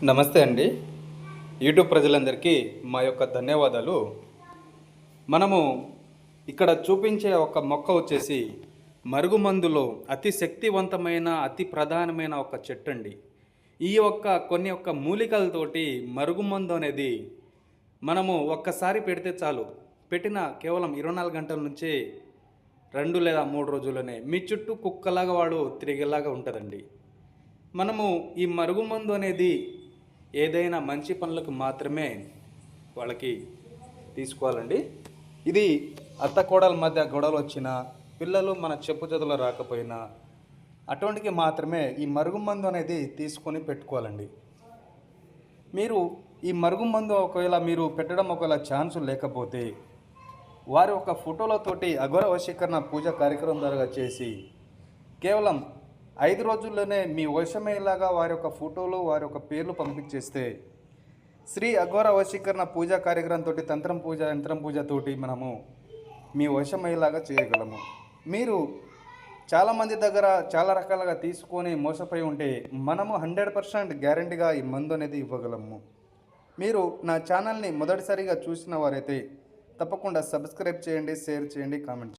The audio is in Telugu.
నమస్తే అండి. యూట్యూబ్ ప్రజలందరికీ మా యొక్క ధన్యవాదాలు. మనము ఇక్కడ చూపించే ఒక మొక్క వచ్చేసి మరుగుమందులో అతి శక్తివంతమైన, అతి ప్రధానమైన ఒక చెట్టండి. ఈ కొన్ని మూలికలతోటి మరుగుమందు అనేది మనము ఒక్కసారి పెడితే చాలు. పెట్టిన కేవలం 24 గంటల నుంచే 2 లేదా 3 రోజుల్లోనే మీ చుట్టూ కుక్కలాగా వాడు తిరిగేలాగా ఉంటుందండి. మనము ఈ మరుగుమందు అనేది ఏదైనా మంచి పనులకు మాత్రమే వాళ్ళకి తీసుకోవాలండి. ఇది అత్త కోడల మధ్య గొడవలు వచ్చినా, పిల్లలు మన చెప్పు చదువులో రాకపోయినా అటువంటికి మాత్రమే ఈ మరుగుమందు అనేది తీసుకొని పెట్టుకోవాలండి. మీరు ఈ మరుగుమందు మీరు పెట్టడం ఛాన్స్ లేకపోతే వారి ఫోటోలతోటి అఘోర వశీకరణ పూజ కార్యక్రమం ద్వారా చేసి కేవలం 5 రోజుల్లోనే మీ వశమయ్యేలాగా వారి ఫోటోలు, వారి పేర్లు పంపించేస్తే శ్రీ అఘోర వశీకరణ పూజా కార్యక్రమంతో తంత్రం పూజ, యంత్రం పూజతోటి మనము మీ వశమయ్యేలాగా చేయగలము. మీరు చాలామంది దగ్గర చాలా రకాలుగా తీసుకొని మోసపోయి ఉంటే మనము 100% గ్యారంటీగా ఈ మందు అనేది ఇవ్వగలము. మీరు నా ఛానల్ని మొదటిసారిగా చూసిన వారైతే తప్పకుండా సబ్స్క్రైబ్ చేయండి, షేర్ చేయండి, కామెంట్ చేయండి.